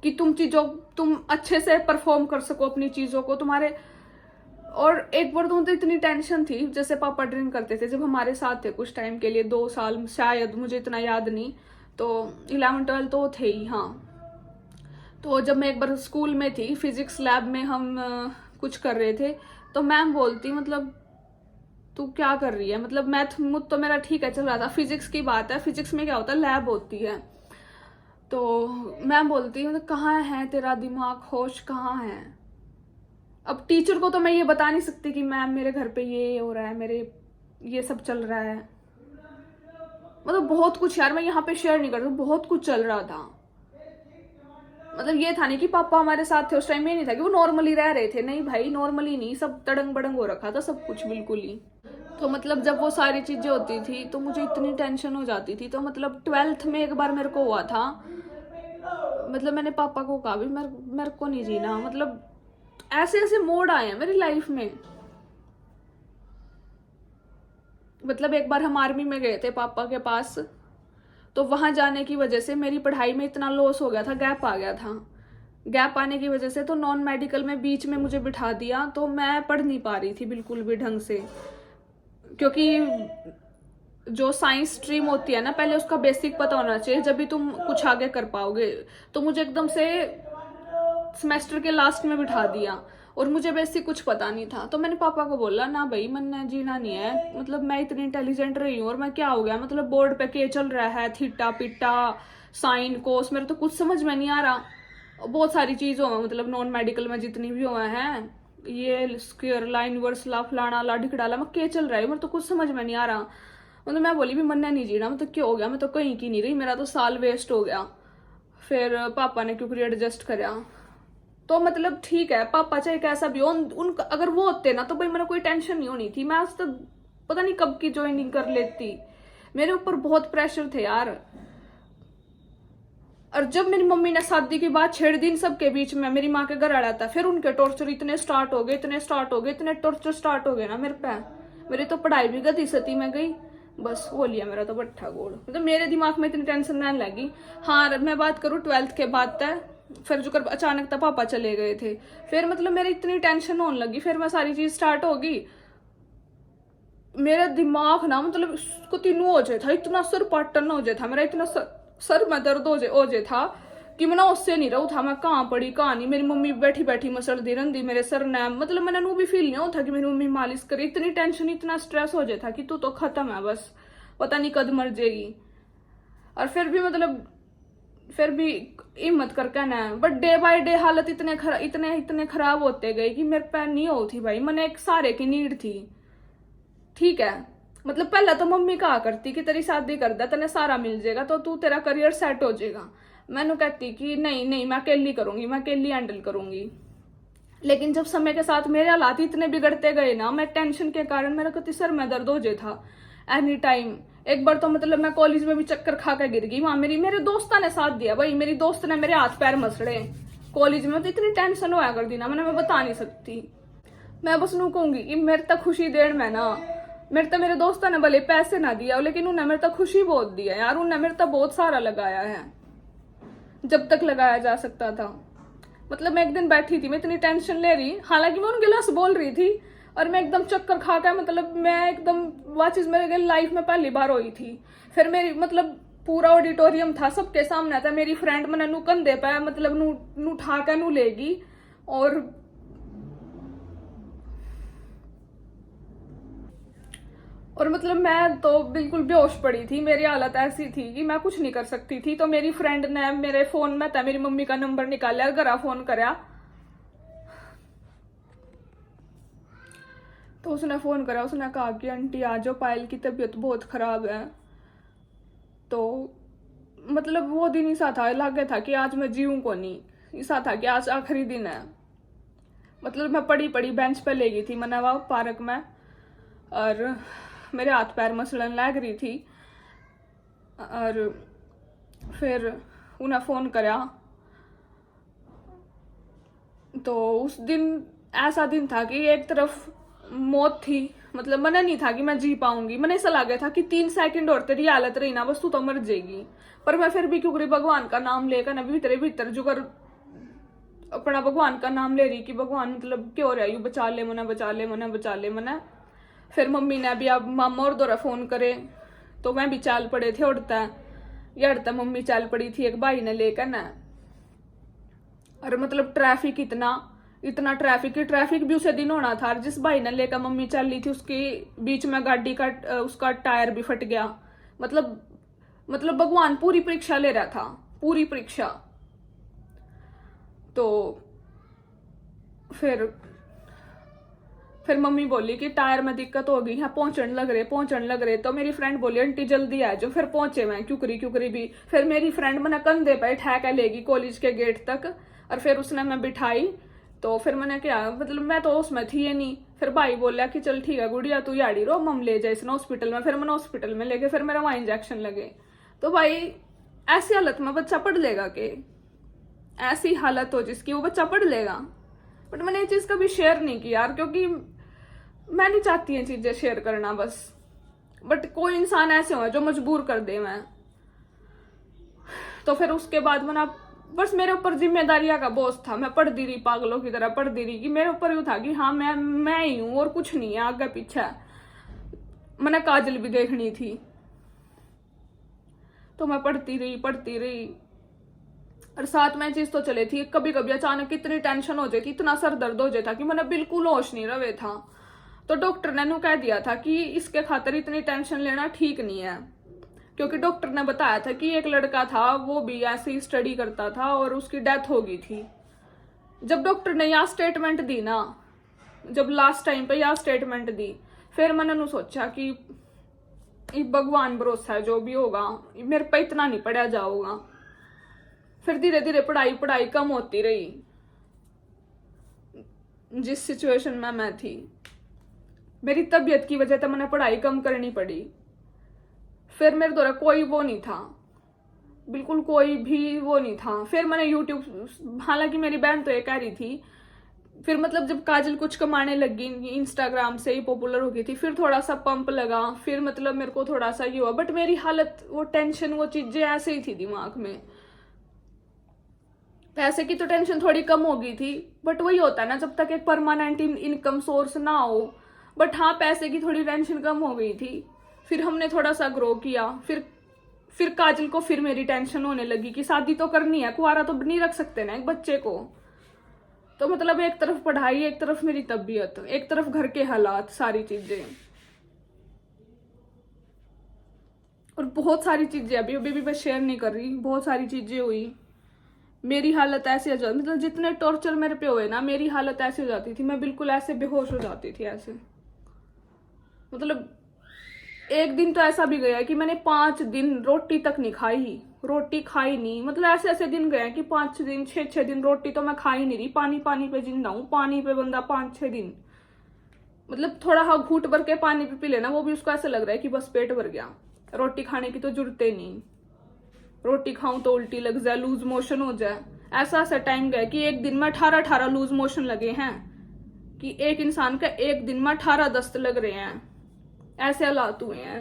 कि तुम अच्छे से परफॉर्म कर सको अपनी चीजों को, तुम्हारे। और एक बार तो इतनी टेंशन थी, जैसे पापा ड्रिंक करते थे, जब हमारे साथ थे कुछ टाइम के लिए, 2 साल शायद, मुझे इतना याद नहीं, तो 11-12 तो थे ही, हाँ। तो जब मैं एक बार स्कूल में थी, फिजिक्स लैब में हम कुछ कर रहे थे, तो मैम बोलती, मतलब तू क्या कर रही है, मतलब मैथ मुझ तो मेरा ठीक है चल रहा था, फिजिक्स की बात है, फिजिक्स में क्या होता है, लैब होती है। तो मैम बोलती है, मतलब कहाँ है तेरा दिमाग, होश कहाँ है। अब टीचर को तो मैं ये बता नहीं सकती कि मैम मेरे घर पे ये हो रहा है, मेरे ये सब चल रहा है, मतलब बहुत कुछ यार, मैं यहाँ पे शेयर नहीं कर सकती, बहुत कुछ चल रहा था। मतलब ये था नहीं कि पापा हमारे साथ थे उस टाइम में, नहीं था कि वो नॉर्मली रह रहे थे, नहीं भाई, नॉर्मली नहीं, सब तड़ंग बड़ंग हो रखा था सब कुछ, बिल्कुल ही। तो मतलब जब वो सारी चीजें होती थी तो मुझे इतनी टेंशन हो जाती थी। तो मतलब 12th में एक बार मेरे को हुआ था, मतलब मैंने पापा को कहा भी मेरे को नहीं जीना, मतलब ऐसे ऐसे मोड़ आए हैं मेरी लाइफ में। मतलब एक बार हम आर्मी में गए थे पापा के पास, तो वहां जाने की वजह से मेरी पढ़ाई में इतना लॉस हो गया था, गैप आ गया था। गैप आने की वजह से तो नॉन मेडिकल में बीच में मुझे बिठा दिया, तो मैं पढ़ नहीं पा रही थी बिल्कुल भी ढंग से, क्योंकि जो साइंस स्ट्रीम होती है ना, पहले उसका बेसिक पता होना चाहिए, जब भी तुम कुछ आगे कर पाओगे। तो मुझे एकदम से सेमेस्टर के लास्ट में बिठा दिया और मुझे बेसिक कुछ पता नहीं था। तो मैंने पापा को बोला, ना भाई मैंने जीना नहीं है, मतलब मैं इतनी इंटेलिजेंट रही हूँ और मैं क्या हो गया, मतलब बोर्ड पे के चल रहा है, थीटा पिटा साइन कोस, मेरे तो कुछ समझ में नहीं आ रहा। बहुत सारी चीज हो, मतलब नॉन मेडिकल में जितनी भी हुए हैं, ये स्क्वायर लाइन वर्स ला फलाना ला ढिकडाला, मैं के चल रहा है, मेरे तो कुछ समझ में नहीं आ रहा। मतलब मैं बोली भी मन नहीं जीना, मतलब क्या हो गया, मैं तो कहीं की नहीं रही, मेरा तो साल वेस्ट हो गया। फिर पापा ने क्योंकि एडजस्ट करा, तो मतलब ठीक है, पापा चाहे कैसा भी हो, उनका अगर वो होते ना तो भाई मेरा कोई टेंशन नहीं होनी थी, मैं आज तक पता नहीं कब की ज्वाइनिंग कर लेती। मेरे ऊपर बहुत प्रेशर थे यार। और जब मेरी मम्मी ने शादी की बात छेड़ दी सबके बीच में, मेरी माँ के घर आ था, फिर उनके टॉर्चर इतने स्टार्ट हो गए, इतने टॉर्चर स्टार्ट हो गए ना मेरे पे। मेरी तो पढ़ाई भी गति सती में गई, बस वो लिया मेरा तो बट्ठा गोड़। मतलब मेरे दिमाग में इतनी टेंशन रहने लगी। हाँ, मैं बात करूँ 12th के बाद तक, फिर जो कर अचानक तक पापा चले गए थे, फिर मतलब मेरी इतनी टेंशन होने लगी, फिर मैं सारी चीज स्टार्ट होगी, मेरा दिमाग ना मतलब उसको तीनों हो जाए था, इतना सर पाटन हो जाए था मेरा, इतना सर में दर्द हो जाए था कि मैं ना उससे नहीं रहू था, मैं कहाँ पड़ी कहाँ नहीं। मेरी मम्मी बैठी बैठी मसलती रही मेरे सर ने, मतलब मैंने नू भी फील नहीं होता कि मेरी मम्मी मालिश करे। इतनी टेंशन इतना स्ट्रेस हो जाए था कि तू तो खत्म है, बस पता नहीं कद मर जाएगी। और फिर भी मतलब फिर भी हिम्मत करके ना, बट डे बाय डे हालत इतने खराब होते गए कि मेरे पैर नहीं हो थी भाई। मैंने एक सहारे की नीड थी, ठीक है। मतलब पहले तो मम्मी कहा करती कि तेरी शादी कर दे, तेने सारा मिल जाएगा तो तू तेरा करियर सेट हो जाएगा। मैंने कहती कि नहीं मैं अकेली करूंगी, मैं अकेली हैंडल करूंगी। लेकिन जब समय के साथ मेरे हालात इतने बिगड़ते गए ना, मैं टेंशन के कारण मेरा कति सर में दर्द हो जाए था एनी टाइम। एक बार तो मतलब मैं कॉलेज में भी चक्कर खा कर गिर गई, वहां मेरे दोस्तों ने साथ दिया भाई, मेरी दोस्त ने मेरे हाथ पैर मसड़े कॉलेज में। तो इतनी टेंशन होया कर दी ना मैं बता नहीं सकती। मैं बस नू कहूंगी कि मेरे तक खुशी देन में ना, मेरे दोस्तों ने भले पैसे ना दिया, लेकिन उन्हें मेरे तक खुशी बहुत दिया यार। उन्हें मेरे तक बहुत सारा लगाया है, जब तक लगाया जा सकता था। मतलब मैं एक दिन बैठी थी, मैं इतनी टेंशन ले रही, हालांकि मैं उनके गिलास बोल रही थी, और मैं एकदम चक्कर खा कर, मतलब मैं एकदम वो चीज मेरे लाइफ में पहली बार हुई थी। फिर मेरी मतलब पूरा ऑडिटोरियम था, सबके सामने था। मेरी फ्रेंड मैंने नू कंधे पे मतलब नू उठा के नू लेगी, और मतलब मैं तो बिल्कुल बेहोश पड़ी थी। मेरी हालत ऐसी थी कि मैं कुछ नहीं कर सकती थी। तो मेरी फ्रेंड ने मेरे फोन में था मेरी मम्मी का नंबर निकाला, घरा फोन कराया। तो उसने फोन करा, उसने कहा कि आंटी आ जाओ, पायल की तबीयत बहुत खराब है। तो मतलब वो दिन ऐसा था, लगे था कि आज मैं जीऊँ को नहीं, ऐसा था कि आज आखिरी दिन है। मतलब मैं पड़ी पड़ी बेंच पे ले गई थी मनवा पार्क में, और मेरे हाथ पैर मसलन लग रही थी। और फिर उन्हें फोन करा। तो उस दिन ऐसा दिन था कि एक तरफ मौत थी, मतलब मना नहीं था कि मैं जी पाऊंगी। मैंने ऐसा लगा था कि 3 सेकंड और तेरी हालत रही ना, बस तू तो मर जाएगी। पर मैं फिर भी क्योंकि भगवान का नाम लेकर ना भीतर भीतर जुगर अपना भगवान का नाम ले रही कि भगवान मतलब क्यों रहा यू, बचा ले मना, बचा ले मना, बचा ले मना। फिर मम्मी ने अभी अब मामा और दौरा फोन करे, तो मैं भी चाल पड़े थे उड़ता मम्मी चाल पड़ी थी एक भाई ने लेकर ना। और मतलब ट्रैफिक इतना ट्रैफिक भी उसे दिन होना था। जिस भाई ने लेकर मम्मी चल रही थी उसके बीच में गाड़ी का उसका टायर भी फट गया। मतलब भगवान पूरी परीक्षा ले रहा था, पूरी परीक्षा। तो फिर मम्मी बोली कि टायर में दिक्कत हो गई है, पहुंचने लग रहे। तो मेरी फ्रेंड बोली आंटी जल्दी आ जाओ। फिर पहुंचे मैं क्यूकरी भी। फिर मेरी फ्रेंड मैंने कंधे पर ठा के लेगी कॉलेज के गेट तक, और फिर उसने मैं बिठाई। तो फिर मैंने क्या, मतलब मैं तो उसमें थी ये नहीं। फिर भाई बोला कि चल ठीक है गुड़िया तू याड़ी रो, मम ले जाए इसने हॉस्पिटल में। फिर मैंने हॉस्पिटल में लेके फिर मेरा वहां इंजेक्शन लगे। तो भाई ऐसी हालत में बच्चा पढ़ लेगा कि ऐसी हालत हो जिसकी वो बच्चा पढ़ लेगा। बट मैंने ये चीज कभी शेयर नहीं की यार, क्योंकि मैं नहीं चाहती ये चीजें शेयर करना बस। बट कोई इंसान ऐसे हो जो मजबूर कर दे मैं। तो फिर उसके बाद मैंने बस मेरे ऊपर जिम्मेदारियां का बोझ था। मैं पढ़ती रही पागलों की तरह पढ़ती रही कि मेरे ऊपर यूं था कि हाँ मैं ही हूं और कुछ नहीं है आगे पीछे। मैंने काजल भी देखनी थी। तो मैं पढ़ती रही। और साथ में चीज तो चले थी, कभी कभी अचानक इतनी टेंशन हो जाती, इतना सर दर्द हो जाता कि मैंने बिल्कुल होश नहीं रहे था। तो डॉक्टर ने कह दिया था कि इसके खातिर इतनी टेंशन लेना ठीक नहीं है। क्योंकि डॉक्टर ने बताया था कि एक लड़का था वो भी ऐसे ही स्टडी करता था और उसकी डेथ हो गई थी। जब डॉक्टर ने यह स्टेटमेंट दी ना, जब लास्ट टाइम पे यह स्टेटमेंट दी, फिर मैंने सोचा कि भगवान भरोसा है, जो भी होगा मेरे पे इतना नहीं पड़ा जाऊंगा। फिर धीरे धीरे पढ़ाई कम होती रही। जिस सिचुएशन में मैं थी, मेरी तबीयत की वजह से मैंने पढ़ाई कम करनी पड़ी। फिर मेरे द्वारा कोई वो नहीं था, बिल्कुल कोई भी वो नहीं था। फिर मैंने यूट्यूब, हालांकि मेरी बहन तो ये कह रही थी, फिर मतलब जब काजल कुछ कमाने लगी इंस्टाग्राम से ही पॉपुलर हो गई थी, फिर थोड़ा सा पंप लगा, फिर मतलब मेरे को थोड़ा सा ये हुआ। बट मेरी हालत, वो टेंशन, वो चीजें ऐसे ही थी दिमाग में। पैसे की तो टेंशन थोड़ी कम हो गई थी, बट वही होता है ना, जब तक एक परमानेंट इनकम सोर्स ना हो। बट हाँ, पैसे की थोड़ी टेंशन कम हो गई थी। फिर हमने थोड़ा सा ग्रो किया। फिर काजल को फिर मेरी टेंशन होने लगी कि शादी तो करनी है, कुआरा तो नहीं रख सकते ना एक बच्चे को। तो मतलब एक तरफ पढ़ाई, एक तरफ मेरी तबीयत, एक तरफ घर के हालात, सारी चीजें, और बहुत सारी चीजें अभी भी मैं शेयर नहीं कर रही। बहुत सारी चीजें हुई, मेरी हालत ऐसे हो जाती, मतलब जितने टॉर्चर मेरे पे हुए ना, मेरी हालत ऐसे हो जाती थी, मैं बिल्कुल ऐसे बेहोश हो जाती थी ऐसे। मतलब एक दिन तो ऐसा भी गया कि मैंने 5 दिन रोटी तक नहीं खाई, रोटी खाई नहीं। मतलब ऐसे ऐसे दिन गए कि 5 दिन 6 दिन रोटी तो मैं खा ही नहीं रही। पानी पे जिंदा हूँ, पानी पे बंदा 5-6 दिन। मतलब थोड़ा हाँ घूट भर के पानी पी लेना, वो भी उसको ऐसा लग रहा है कि बस पेट भर गया, रोटी खाने की तो जरूरत ही नहीं। रोटी खाऊं तो उल्टी लग जाए, लूज मोशन हो जाए। ऐसा ऐसा टाइम गया कि एक दिन में 18 लूज मोशन लगे हैं, कि एक इंसान का एक दिन में 18 दस्त लग रहे हैं। ऐसे हालात हुए हैं।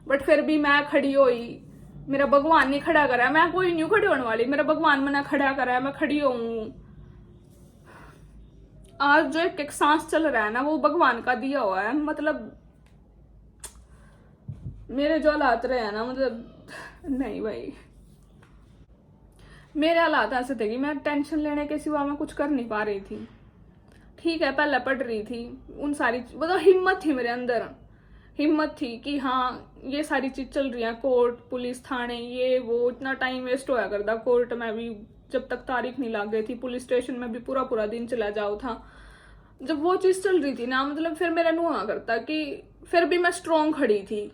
बट फिर भी मैं खड़ी हुई, मेरा भगवान नहीं खड़ा करा। मैं कोई नहीं खड़ी होने वाली, मेरा भगवान मैंने खड़ा करा है, मैं खड़ी हूं। आज जो एक सांस चल रहा है ना, वो भगवान का दिया हुआ है। मतलब मेरे जो हालात रहे हैं ना, मतलब नहीं भाई, मेरे हालात ऐसे थे कि मैं टेंशन लेने के सिवा मैं कुछ कर नहीं पा रही थी। ठीक है, पहले पढ़ रही थी, उन सारी मतलब हिम्मत थी मेरे अंदर, हिम्मत थी कि हाँ ये सारी चीज चल रही है, कोर्ट पुलिस थाने ये वो, इतना टाइम वेस्ट होया करता कोर्ट में भी, जब तक तारीख नहीं लग गई थी, पुलिस स्टेशन में भी पूरा पूरा दिन चला जाओ था। जब वो चीज चल रही थी ना, मतलब फिर मेरा नु हुआ करता कि फिर भी मैं स्ट्रोंग खड़ी थी,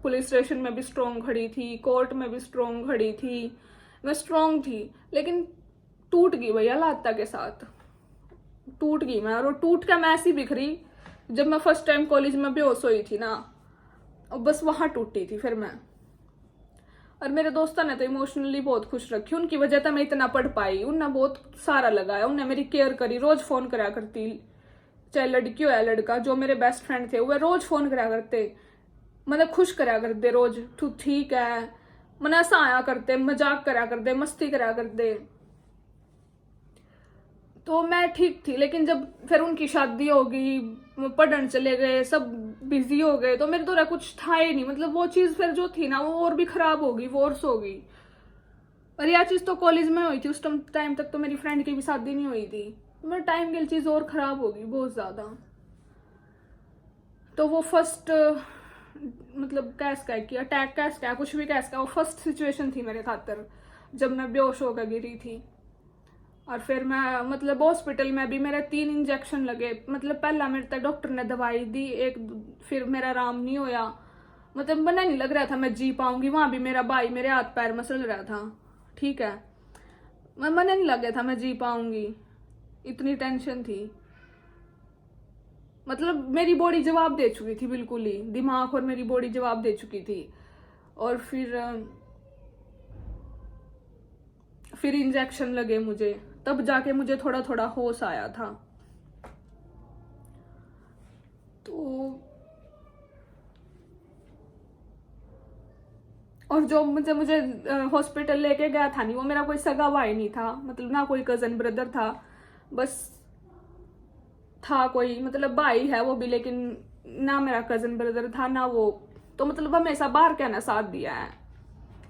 पुलिस स्टेशन में भी स्ट्रोंग खड़ी थी, कोर्ट में भी स्ट्रोंग खड़ी थी, मैं स्ट्रोंग थी। लेकिन टूट गई भैया लाता के साथ, टूट गई मैं। और टूट के मैं ऐसी बिखरी, जब मैं फर्स्ट टाइम कॉलेज में बेहोश हुई थी ना, और बस वहां टूटी थी फिर मैं। और मेरे दोस्तों ने तो इमोशनली बहुत खुश रखी, उनकी वजह से मैं इतना पढ़ पाई, उन्हें बहुत सारा लगाया, उन्हें मेरी केयर करी, रोज फोन करा करती, चाहे लड़की हो या लड़का, जो मेरे बेस्ट फ्रेंड थे वो रोज फोन करा करते, मतलब खुश करा करते रोज, तू ठीक है, मन ऐसा आया करते, मजाक करा करते, मस्ती करा करते, तो मैं ठीक थी। लेकिन जब फिर उनकी शादी हो गई, पढ़ने चले गए, सब बिजी हो गए, तो मेरे तो कुछ था ही नहीं, मतलब वो चीज फिर जो थी ना वो और भी खराब हो गई, वर्स हो गई। और यह चीज तो कॉलेज में हुई थी, उस टाइम तक तो मेरी फ्रेंड की भी शादी नहीं हुई थी, मेरे टाइम के लिए चीज और खराब हो गई बहुत ज्यादा। तो वो फर्स्ट मतलब कैस का कि अटैक कैस का कुछ भी कैस का, वो फर्स्ट सिचुएशन थी मेरे खातर, जब मैं बेहोश होकर गिरी थी। और फिर मैं मतलब हॉस्पिटल में भी मेरे 3 इंजेक्शन लगे, मतलब पहला मेरे तक डॉक्टर ने दवाई दी एक, फिर मेरा आराम नहीं होया, मतलब मना नहीं लग रहा था मैं जी पाऊंगी, वहां भी मेरा भाई मेरे हाथ पैर मसल रहा था, ठीक है, मैं मना नहीं लग गया था मैं जी पाऊंगी, इतनी टेंशन थी। मतलब मेरी बॉडी जवाब दे चुकी थी बिल्कुल ही, दिमाग और मेरी बॉडी जवाब दे चुकी थी। और फिर इंजेक्शन लगे मुझे, तब जाके मुझे थोड़ा थोड़ा होश आया था। तो और जो मुझे हॉस्पिटल लेके गया था नहीं, वो मेरा कोई सगा भाई नहीं था, मतलब ना कोई कजन ब्रदर था, बस था कोई मतलब भाई है वो भी, लेकिन ना मेरा कजन ब्रदर था ना वो, तो मतलब हमेशा बाहर का ना साथ दिया है।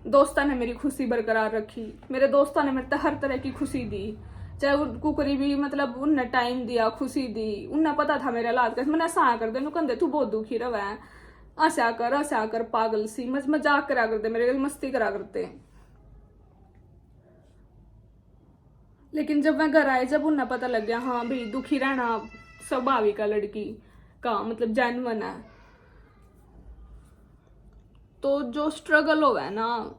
दोस्तों ने मेरी खुशी बरकरार रखी, मेरे दोस्तों ने मेरे हर तरह की खुशी दी, चाहे वो कुकरी भी, मतलब उनने टाइम दिया, खुशी दी, उन्हें पता था मेरे हालात कैसे, मैंने ऐसा कर दे कहते तू बहुत दुखी रहा है, ऐसा कर पागल सी, मजाक करा करते मेरे, मस्ती करा करते। लेकिन जब मैं घर आए, जब उन्हें पता लग गया हाँ भाई दुखी रहना स्वाभाविक है लड़की का, मतलब जेन्युइन है, तो जो स्ट्रगल हो है ना,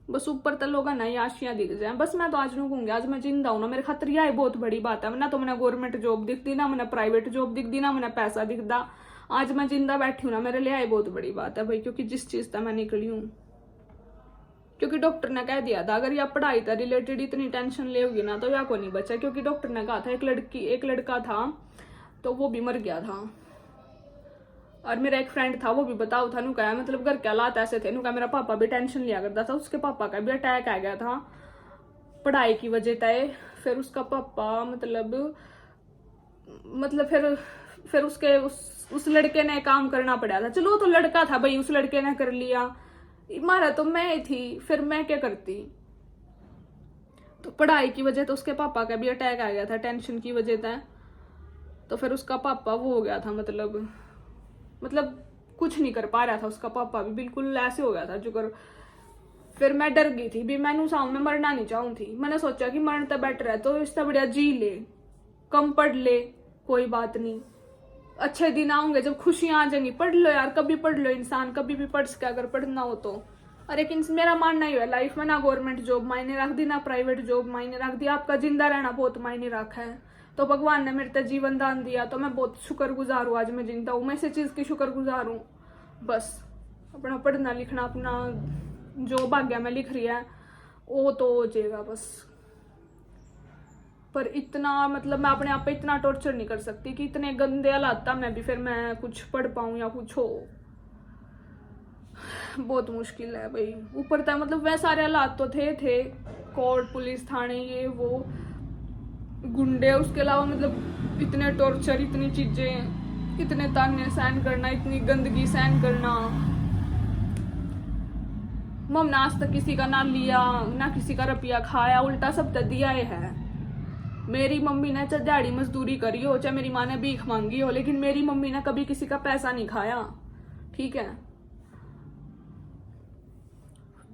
बस ऊपर तक लोग ना याशियां दिख जाए, बस मैं तो आज नहीं कहूंगी, आज मैं जिंदा हूं ना, मेरे खातर यह बहुत बड़ी बात है। ना तो मैंने गवर्नमेंट जॉब दिखती, ना मैंने प्राइवेट जॉब दिखती, ना मैंने पैसा दिखता, आज मैं जिंदा बैठी हूँ ना, मेरे लिए यह बहुत बड़ी बात है भाई, क्योंकि जिस चीज तक मैं निकली हूँ, क्योंकि डॉक्टर ने कह दिया था अगर यह पढ़ाई था रिलेटेड इतनी टेंशन लेगी ना तो यह को नहीं बचा, क्योंकि डॉक्टर ने कहा था एक लड़का था तो वो भी मर गया था। और मेरा एक फ्रेंड था वो भी बताओ था, नु कहा मतलब घर के हालात ऐसे थे, नु कहा मेरा पापा भी टेंशन लिया करता था, उसके पापा का भी अटैक आ गया था पढ़ाई की वजह से। फिर उसका पापा मतलब फिर उसके उस लड़के ने काम करना पड़ा था, चलो तो लड़का था भाई, उस लड़के ने कर लिया, मारा तो मैं थी, फिर मैं क्या करती। तो पढ़ाई की वजह तो उसके पापा का भी अटैक आ गया था, टेंशन की वजह से। तो फिर उसका पापा वो हो गया था, मतलब कुछ नहीं कर पा रहा था, उसका पापा भी बिल्कुल ऐसे हो गया था जुगर। फिर मैं डर गई थी भी, मैंने सामने मरना नहीं चाहूँ थी, मैंने सोचा कि मरना तो बेटर है, तो इससे बढ़िया जी ले, कम पढ़ ले, कोई बात नहीं, अच्छे दिन आऊंगे जब खुशियां आ जाएंगी, पढ़ लो यार, कभी पढ़ लो, इंसान कभी भी पढ़ सके अगर पढ़ना हो तो। और लेकिन मेरा मानना ही है लाइफ में ना गवर्नमेंट जॉब मायने रख दी, ना प्राइवेट जॉब मायने रख दी, आपका जिंदा रहना बहुत मायने रखा है। तो भगवान ने मेरे तक जीवन दान दिया, तो मैं बहुत शुक्रगुजार हूँ, आज मैं जिंदा हूँ, मैं इसी चीज की शुक्रगुजार हूँ। बस अपना पढ़ना लिखना, अपना जो भाग्य में लिख रही है वो तो हो जाएगा बस। पर इतना मतलब मैं अपने आप पे इतना टॉर्चर नहीं कर सकती कि इतने गंदे हालात में भी फिर मैं कुछ पढ़ पाऊँ या कुछ हो, बहुत मुश्किल है भाई। ऊपर तक मतलब वह सारे हालात तो थे कोर्ट पुलिस थाने ये वो गुंडे, उसके अलावा मतलब इतने टॉर्चर, इतनी चीजें, इतने ताने सहन करना, इतनी गंदगी सहन करना, मम ने आज तक किसी का ना लिया ना किसी का रुपया खाया, उल्टा सब तो दिया ही है। मेरी मम्मी ने चाहे दिहाड़ी मजदूरी करी हो, चाहे मेरी माँ ने भीख मांगी हो, लेकिन मेरी मम्मी ने कभी किसी का पैसा नहीं खाया। ठीक है,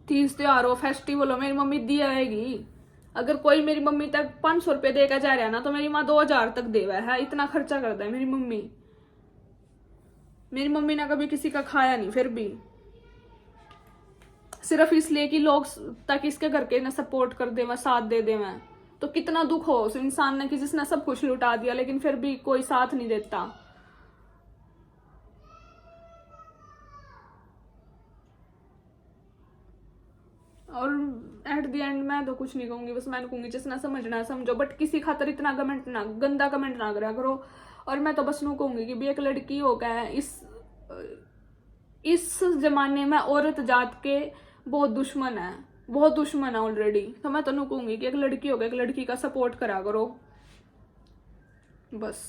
तीज त्योहार हो, फेस्टिवल हो, मेरी मम्मी दिया रहेगी। अगर कोई मेरी मम्मी तक 500 रुपये देकर जा रहा है ना, तो मेरी माँ 2000 तक देवा है, इतना खर्चा करता है मेरी मम्मी। मेरी मम्मी ने कभी किसी का खाया नहीं, फिर भी सिर्फ इसलिए कि लोग ताकि इसके घर के ना सपोर्ट कर दे, साथ दे दे। तो कितना दुख हो उस इंसान ने कि जिसने सब कुछ लुटा दिया, लेकिन फिर भी कोई साथ नहीं देता। और एट द एंड मैं तो कुछ नहीं कहूंगी, बस मैं कहूंगी जिसना समझना है समझो, बट किसी खातर इतना कमेंट ना, गंदा कमेंट ना करा करो। और मैं तो बस नू कहूंगी कि भी एक लड़की हो गया है, इस जमाने में औरत जात के बहुत दुश्मन है, बहुत दुश्मन है ऑलरेडी। तो मैं तो नू कहूंगी कि एक लड़की हो गया, एक लड़की का सपोर्ट करा करो बस।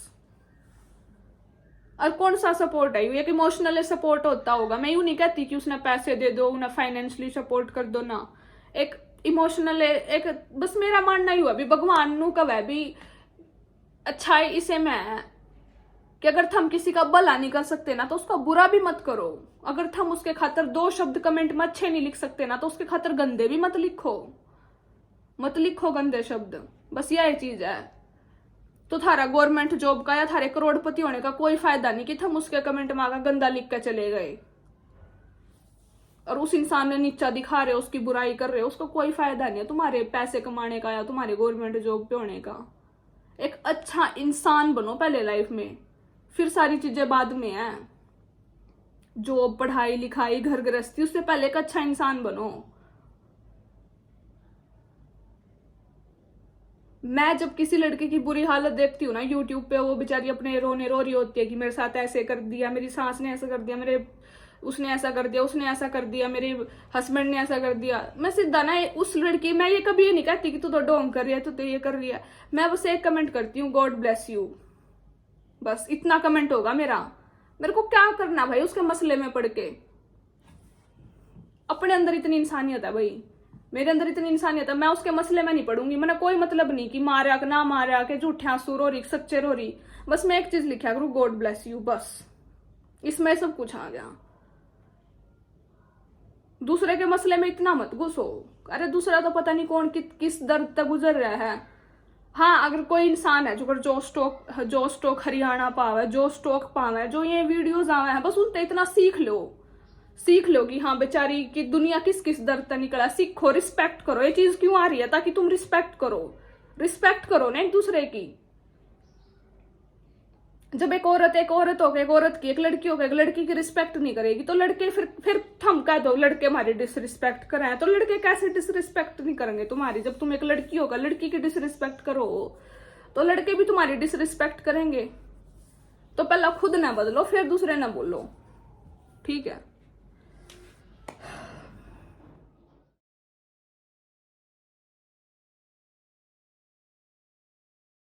और कौन सा सपोर्ट है, एक इमोशनल सपोर्ट होता होगा। मैं यूं नहीं कहती कि उसने पैसे दे दो, उन्हें फाइनेंशियली सपोर्ट कर दो ना, एक इमोशनल एक बस मेरा मानना ही हुआ भी भगवान नू कब है भी अच्छाई इसे में है कि अगर थम किसी का भला नहीं कर सकते ना, तो उसका बुरा भी मत करो। अगर थम उसके खातर 2 शब्द कमेंट में अच्छे नहीं लिख सकते ना, तो उसके खातर गंदे भी मत लिखो, मत लिखो गंदे शब्द। बस यही चीज है। तो थारा गवर्नमेंट जॉब का या थारे करोड़पति होने का कोई फायदा नहीं कि थम उसके कमेंट में आकर गंदा लिख कर चले गए और उस इंसान ने नीचा दिखा रहे हो, उसकी बुराई कर रहे हो। उसको कोई फायदा नहीं है तुम्हारे पैसे कमाने का या तुम्हारे गवर्नमेंट जॉब पे होने का। एक अच्छा इंसान बनो पहले लाइफ में, फिर सारी चीजें बाद में है। जॉब, पढ़ाई लिखाई, घर गृहस्थी, उससे पहले एक अच्छा इंसान बनो। मैं जब किसी लड़के की बुरी हालत देखती हूँ ना यूट्यूब पे, वो बेचारी अपने रोने रो रही होती है कि मेरे साथ ऐसे कर दिया, मेरी सास ने ऐसा कर दिया, उसने ऐसा कर दिया, उसने ऐसा कर दिया, मेरे हस्बैंड ने ऐसा कर दिया। मैं सीधा ना उस लड़की, मैं ये कभी ये नहीं कहती कि तू तो डोंग कर रही है, तू तो ये कर रही है। मैं बस एक कमेंट करती हूँ, गॉड ब्लेस यू। बस इतना कमेंट होगा मेरा। मेरे को क्या करना भाई उसके मसले में पड़ के। अपने अंदर इतनी इंसानियत है भाई, मेरे अंदर इतनी इंसानियत है, मैं उसके मसले में नहीं पड़ूंगी। मैंने कोई मतलब नहीं कि मारा ना मारा के झूठे आंसू रो रही, सच्चे रो रही। बस मैं एक चीज लिखा करूँ, गॉड ब्लेस यू, बस इसमें सब कुछ आ गया। दूसरे के मसले में इतना मत घुसो। अरे दूसरा तो पता नहीं कौन किस दर्द तक गुजर रहा है। हाँ, अगर कोई इंसान है जो स्टॉक हरियाणा पावे, जो स्टॉक पावे, जो ये वीडियोस आवे हैं, बस उनसे इतना सीख लो कि हाँ बेचारी की दुनिया किस किस दर्द तक निकला। सीखो, रिस्पेक्ट करो। ये चीज क्यों आ रही है? ताकि तुम रिस्पेक्ट करो ना एक दूसरे की। जब एक औरत होकर एक औरत की, एक लड़की होकर एक लड़की की रिस्पेक्ट नहीं करेगी, तो लड़के फिर थम कह दो लड़के हमारी डिसरिस्पेक्ट कराएं, तो लड़के कैसे डिसरिस्पेक्ट नहीं करेंगे तुम्हारी? जब तुम एक लड़की होकर लड़की की डिसरिस्पेक्ट करो, तो लड़के भी तुम्हारी डिसरिस्पेक्ट करेंगे। तो पहला खुद ना बदलो, फिर दूसरे ना बोलो। ठीक है।